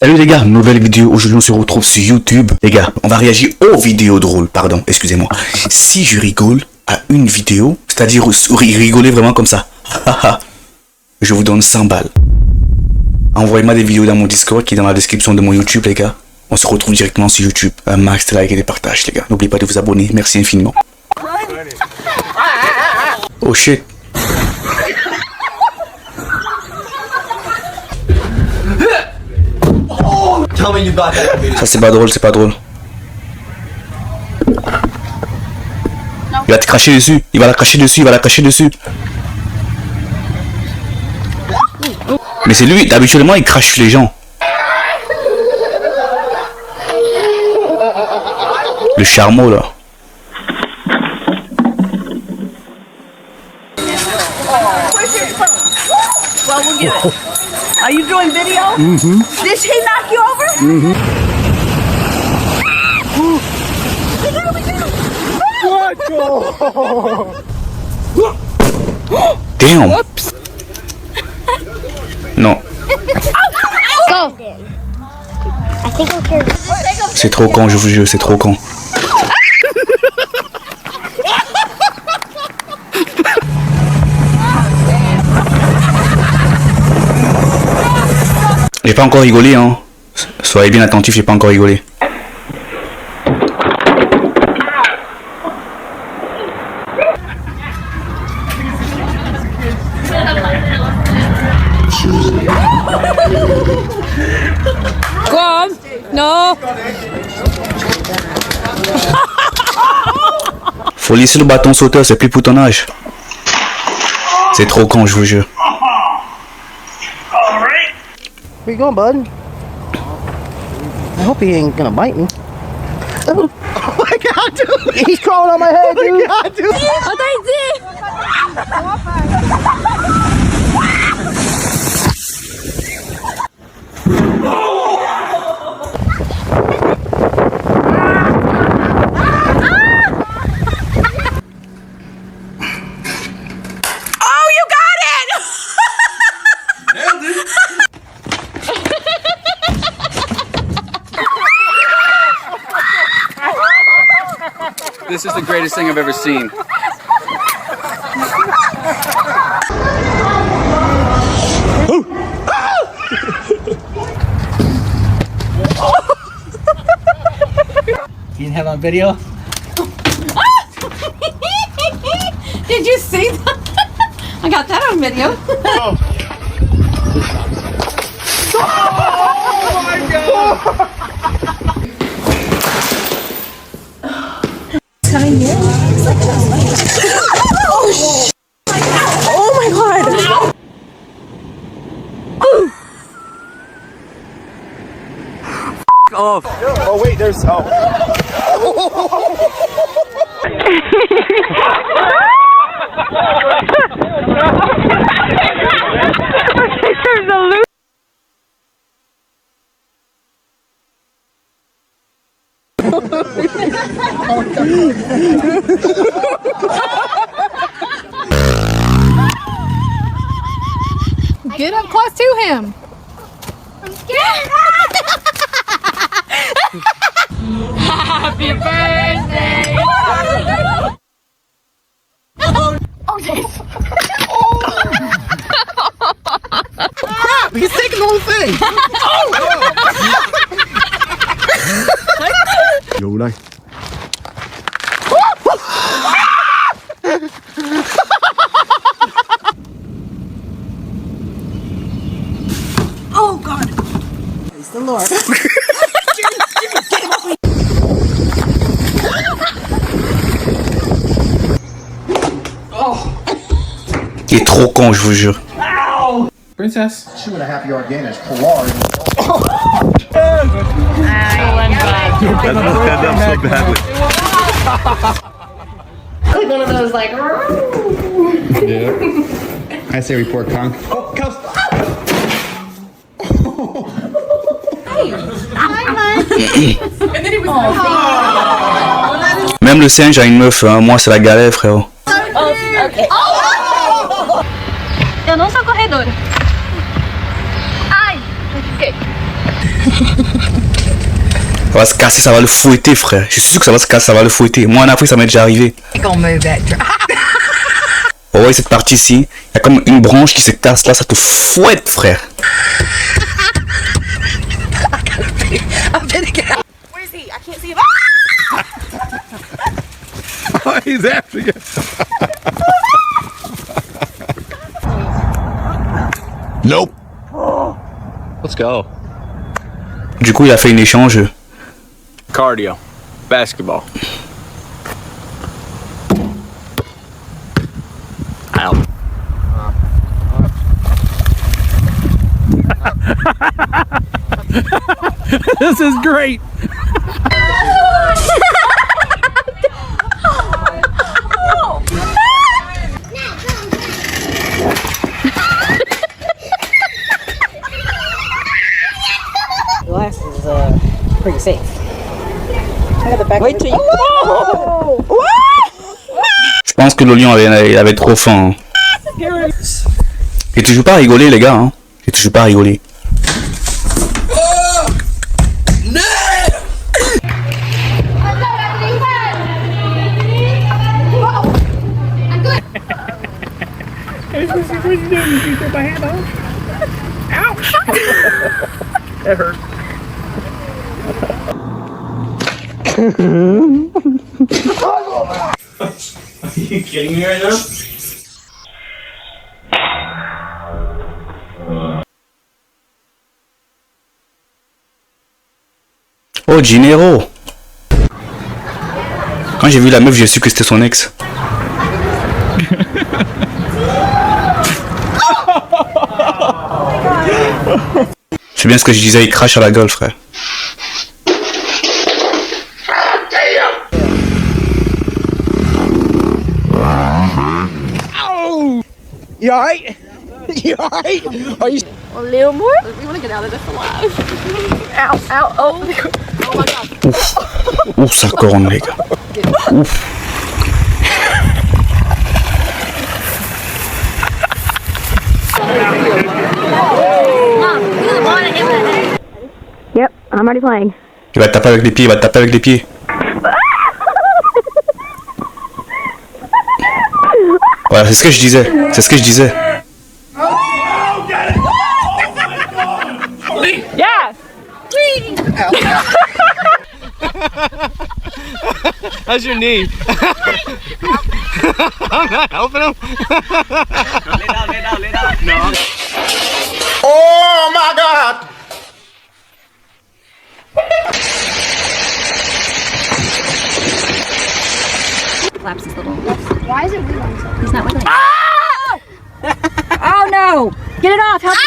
Salut les gars, nouvelle vidéo. Aujourd'hui on se retrouve sur YouTube. Les gars, on va réagir aux vidéos drôles, pardon, excusez-moi. Si je rigole à une vidéo, c'est-à-dire rigoler vraiment comme ça, je vous donne 100 balles. Envoyez-moi des vidéos dans mon Discord qui est dans la description de mon YouTube les gars. On se retrouve directement sur YouTube. Un max de likes et de partages les gars. N'oubliez pas de vous abonner, merci infiniment. Oh shit. Ça c'est pas drôle, c'est pas drôle. Il va te cracher dessus, il va la cracher dessus, il va la cracher dessus. Mais c'est lui, habituellement il crache les gens. Le charmeau là. Well, we'll get it. Are you doing video? Mm-hmm. Did she knock you over? Mm-hmm. What? Damn. Whoops. Non. Go. I think I'm here. C'est trop con, je vous jure, c'est trop con. J'ai pas encore rigolé, hein. Soyez bien attentifs, j'ai pas encore rigolé. Go on. No. Faut laisser le bâton sauteur, c'est plus pour ton âge. C'est trop con, je vous jure. Where you going, bud? I hope he ain't gonna bite me. Oh my god, dude! He's crawling on my head, dude! Oh my god, dude! This is the greatest thing I've ever seen. You didn't have on video? Did you see that? I got that on video. Coming here? Oh my god! Off. Oh wait, there's There's a loop. Get up close to him. I'm scared. Happy birthday. Crap! He's taking the whole thing! Yo, like. Oh god! Praise the Lord. Il est trop con, je vous jure. Princess. Two and a half yard gain is Pilar. One of those like. Yeah. I say report conk. Même le singe a une meuf, hein. Moi c'est la galère frérot. Eu não sou corredora. Ai, ok. va se casser, ça va le fouetter, frère. Je suis sûr que ça va se casser, ça va le fouetter. Moi, en Afrique, ça m'est déjà arrivé. Oh ouais, cette partie-ci, il y a comme une branche qui se casse là, ça te fouette, frère. Where is he? I can't see him. Oh, he's after you. Nope. Let's go. Du coup, il a fait une échange. Cardio. Basketball. Ow. This is great. Glass is pretty safe. Wait till you. Je pense que le lion il avait trop faim. Hein. J'ai toujours pas rigolé, les gars. Hein. J'ai toujours pas rigolé. That hurt. Are you kidding me right now? Oh, Gennaro. Quand j'ai vu la meuf, j'ai su que c'était son ex. C'est bien ce que je disais, il crache à la gueule, frère. You alright? You alright? Are you? A little more? We want to get out of this alive. Ow, ow, oh. Oh my god. Ouf. Ouf, ça corne, les gars. Ouf. Yep, I'm already playing. Il va te taper avec les pieds, il va te taper avec les pieds. Voilà, c'est ce que je disais. C'est ce que je disais. Yeah! How's your knee? I'm not helping him. Lay down. No. Oh my God. Flaps his little. Why is it wiggling so? He's not wiggling. Ah! Oh no! Get it off! Help me!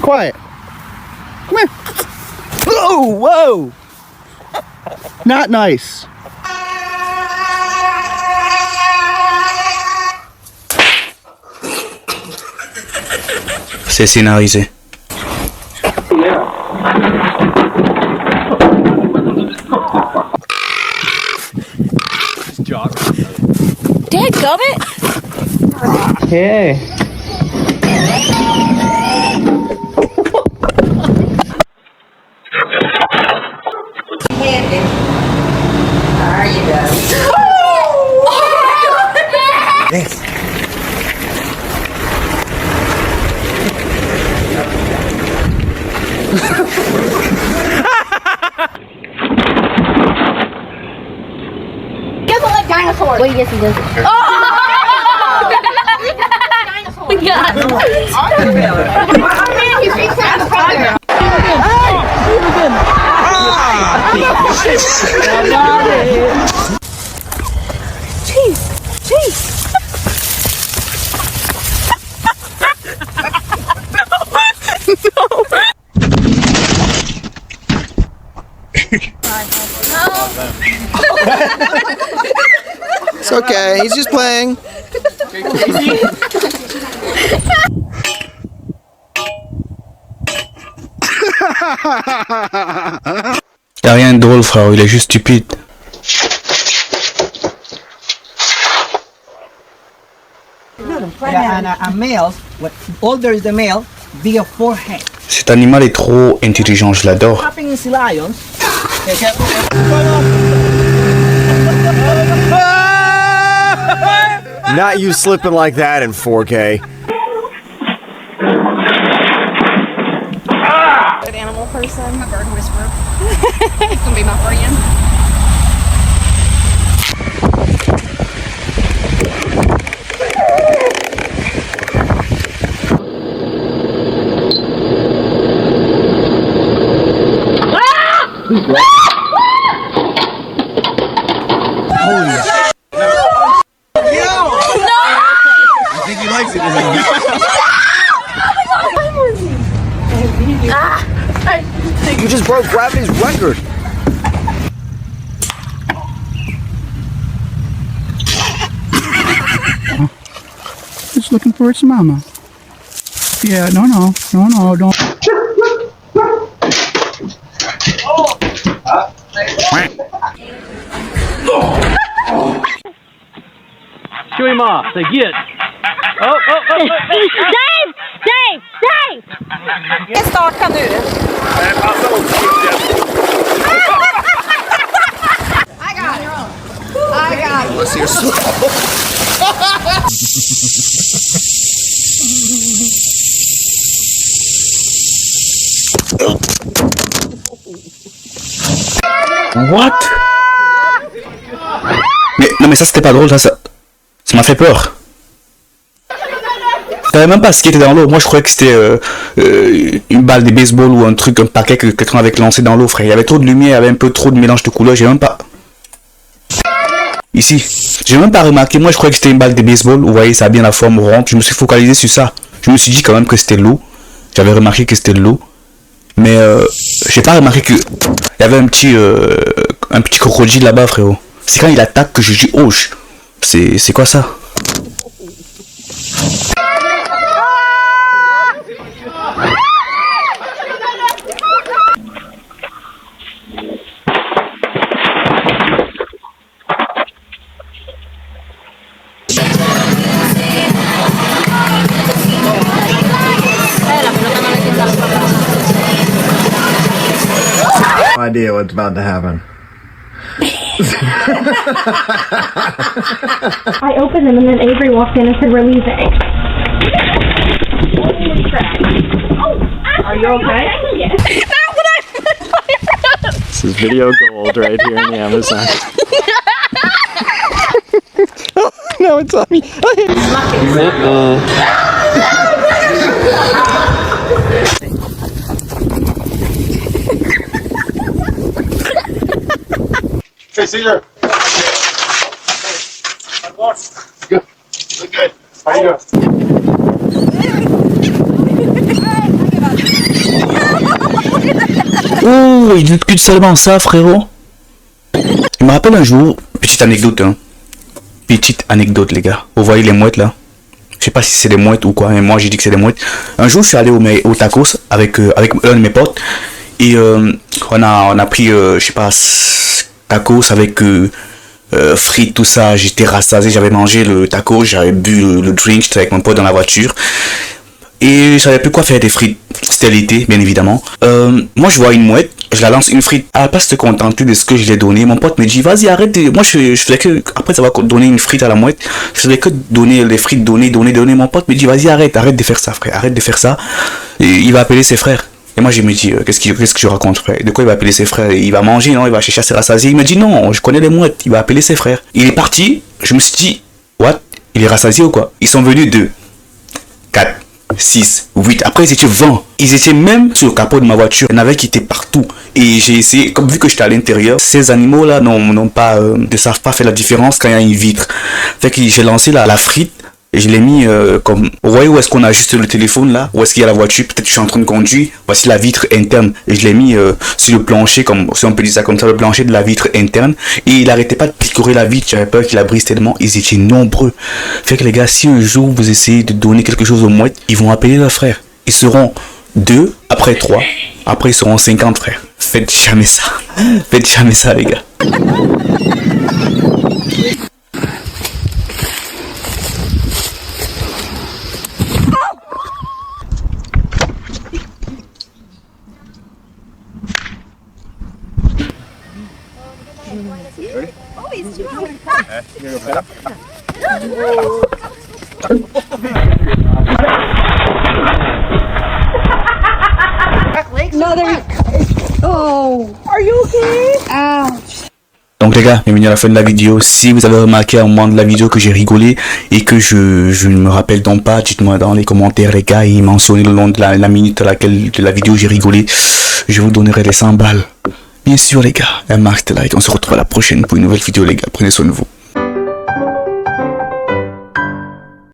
Quiet. Come here. Whoa, whoa. Not nice. C'est scénarisé. Dadgummit! Okay. Dinosaurs. Wait, yes, he does. Oh! It's okay. He's just playing. Y'a rien de drôle, frère, il est juste stupide. And males, what older is the male, bigger forehead. Cet animal est trop intelligent, je l'adore. Happening is lions. Not you slipping like that in 4K. An animal person. A bird whisperer. It's gonna be my friend. You just broke gravity's record. It's looking for its mama. Yeah, no, don't. Shoo him off. Say, get. Oh. Dave! Dave! Dave! Starta nu. I got it. Let's see your What? Mais non, mais ça c'était pas drôle, ça m'a fait peur. Je savais même pas ce qui était dans l'eau. Moi je croyais que c'était une balle de baseball ou un truc, un paquet que quelqu'un avait lancé dans l'eau, frère. Il y avait trop de lumière, il y avait un peu trop de mélange de couleurs, j'ai même pas. Ici, j'ai même pas remarqué. Moi je croyais que c'était une balle de baseball. Vous voyez, ça a bien la forme ronde. Je me suis focalisé sur ça. Je me suis dit quand même que c'était de l'eau. J'avais remarqué que c'était de l'eau. Mais j'ai pas remarqué que il y avait un petit crocodile là-bas, frérot. C'est quand il attaque que je dis oh, c'est quoi ça? No idea what's about to happen. I opened them and then Avery walked in and said, we're leaving. Holy crap. Oh, are you okay? Yes. Not what I This is video gold right here in the Amazon. No, it's on me. Hey, Caesar. Good. Good. How you Oh, il discute seulement ça, frérot. Il me rappelle un jour, petite anecdote, hein. Petite anecdote, les gars. Vous voyez les mouettes là? Je sais pas si c'est des mouettes ou quoi, mais moi j'ai dit que c'est des mouettes. Un jour, je suis allé au tacos avec un de mes potes. Et on a pris, je sais pas, tacos avec frites, tout ça. J'étais rassasié, j'avais mangé le tacos, j'avais bu le drink, j'étais avec mon pote dans la voiture. Et je savais plus quoi faire des frites. C'était l'été, bien évidemment. Moi, je vois une mouette, je la lance une frite. Elle va pas se contenter de ce que je lui ai donné. Mon pote me dit, vas-y, arrête. Moi, je faisais que, après ça va donner une frite à la mouette, je faisais que donner les frites, donner. Mon pote me dit, vas-y, arrête de faire ça, frère. Arrête de faire ça. Et il va appeler ses frères. Et moi, je me dis, qu'est-ce que je raconte, frère? De quoi il va appeler ses frères? Il va manger, non? Il va chercher à se rassasier. Il me dit, non, je connais les mouettes. Il va appeler ses frères. Il est parti. Je me suis dit, what? Il est rassasié ou quoi? Ils sont venus 2, 4, 6, 8. Après, ils étaient 20. Ils étaient même sur le capot de ma voiture. Il y en avait qui étaient partout. Et j'ai essayé, comme vu que j'étais à l'intérieur, ces animaux-là ne savent pas faire la différence quand il y a une vitre. Fait que j'ai lancé la frite Et je l'ai mis comme... Vous voyez où est-ce qu'on a ajusté le téléphone là? Où est-ce qu'il y a la voiture? Peut-être que je suis en train de conduire. Voici la vitre interne. Et je l'ai mis sur le plancher, comme si on peut dire ça comme ça, le plancher de la vitre interne. Et il arrêtait pas de picorer la vitre. J'avais peur qu'il la brise tellement. Ils étaient nombreux. Fait que les gars, si un jour vous essayez de donner quelque chose aux mouettes, ils vont appeler leurs frères. Ils seront 2, après 3. Après ils seront 50 frères. Faites jamais ça. Faites jamais ça les gars. Oh, are you okay? Ouch. Donc les gars, bienvenue à la fin de la vidéo. Si vous avez remarqué à un moment de la vidéo que j'ai rigolé et que je ne me rappelle donc pas, dites-moi dans les commentaires les gars, et mentionnez le long de la minute à laquelle de la vidéo j'ai rigolé. Je vous donnerai les 100 balles. Bien sûr les gars, un max de like. On se retrouve à la prochaine pour une nouvelle vidéo les gars. Prenez soin de vous.